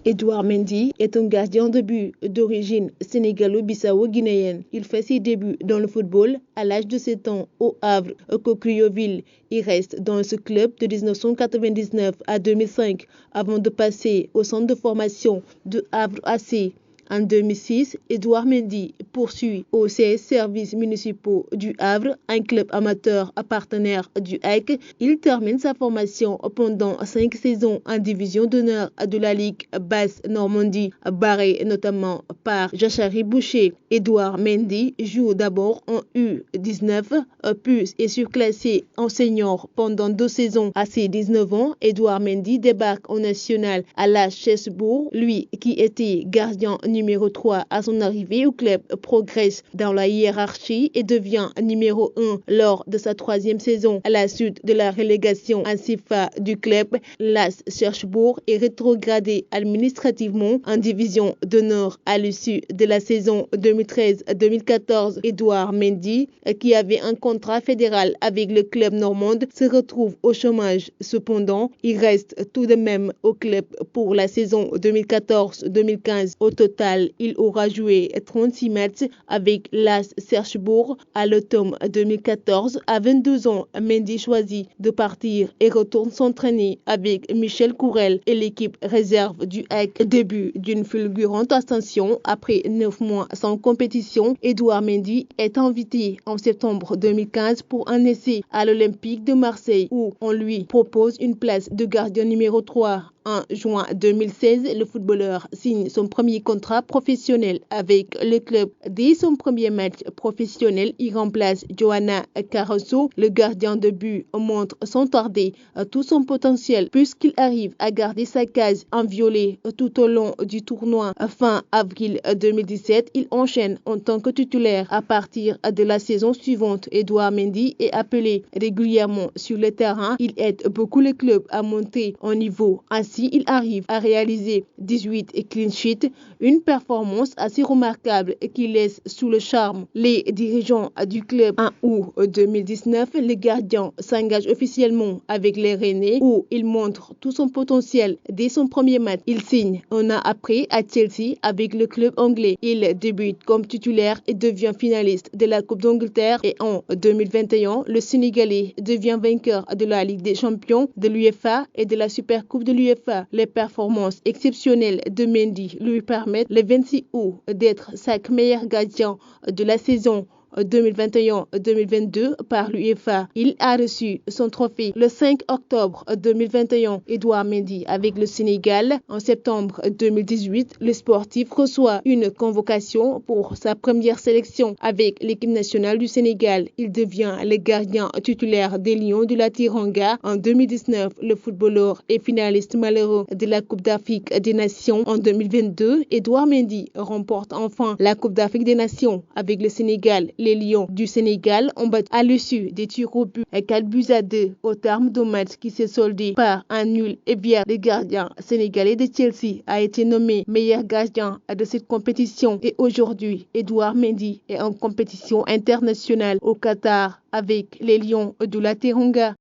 Edouard Mendy est un gardien de but d'origine sénégalo-bissau-guinéenne. Il fait ses débuts dans le football à l'âge de 7 ans au Havre, au Criouville. Il reste dans ce club de 1999 à 2005 avant de passer au centre de formation de Havre AC. En 2006, Edouard Mendy poursuit au CS Services municipaux du Havre, un club amateur partenaire du HEC. Il termine sa formation pendant 5 saisons en division d'honneur de la Ligue Basse Normandie, barré notamment par Jachary Boucher. Edouard Mendy joue d'abord en U19, puis est surclassé en senior pendant 2 saisons. À ses 19 ans, Edouard Mendy débarque au national à la Chessebourg. Lui qui était gardien numéro 3 à son arrivée au club progresse dans la hiérarchie et devient numéro 1 lors de sa 3e saison. À la suite de la relégation en CFA du club, l'AS Cherbourg est rétrogradé administrativement en division d'honneur à l'issue de la saison 2013-2014. Edouard Mendy, qui avait un contrat fédéral avec le club normand, se retrouve au chômage. Cependant, il reste tout de même au club pour la saison 2014-2015. Au total, il aura joué 36 matchs avec l'AS Cherbourg à l'automne 2014. À 22 ans, Mendy choisit de partir et retourne s'entraîner avec Michel Courel et l'équipe réserve du HEC. Début d'une fulgurante ascension après 9 mois sans compétition, Edouard Mendy est invité en septembre 2015 pour un essai à l'Olympique de Marseille où on lui propose une place de gardien numéro 3. En juin 2016, le footballeur signe son premier contrat professionnel avec le club. Dès son premier match professionnel, il remplace Johanna Caruso. Le gardien de but montre sans tarder tout son potentiel puisqu'il arrive à garder sa case inviolée tout au long du tournoi. Fin avril 2017, il enchaîne en tant que titulaire. À partir de la saison suivante, Edouard Mendy est appelé régulièrement sur le terrain. Il aide beaucoup le club à monter en niveau. Ainsi, il arrive à réaliser 18 clean sheets, une performance assez remarquable qui laisse sous le charme les dirigeants du club. En août 2019, le gardien s'engage officiellement avec les Rennais où il montre tout son potentiel dès son premier match. Il signe un an après à Chelsea avec le club anglais. Il débute comme titulaire et devient finaliste de la Coupe d'Angleterre et en 2021, le Sénégalais devient vainqueur de la Ligue des Champions, de l'UEFA et de la Super Coupe de l'UEFA. Les performances exceptionnelles de Mendy lui permettent le 26 août d'être 5 meilleurs gardiens de la saison 2021-2022 par l'UEFA. Il a reçu son trophée le 5 octobre 2021. Edouard Mendy avec le Sénégal. En septembre 2018, le sportif reçoit une convocation pour sa première sélection avec l'équipe nationale du Sénégal. Il devient le gardien titulaire des Lions de la Teranga. En 2019, le footballeur est finaliste malheureux de la Coupe d'Afrique des Nations. En 2022, Edouard Mendy remporte enfin la Coupe d'Afrique des Nations avec le Sénégal. Les Lions du Sénégal ont battu à l'issue des tirs au but 4-2 au terme d'un match qui s'est soldé par un nul et bien le gardien sénégalais de Chelsea a été nommé meilleur gardien de cette compétition. Et aujourd'hui, Edouard Mendy est en compétition internationale au Qatar avec les Lions de la Teranga.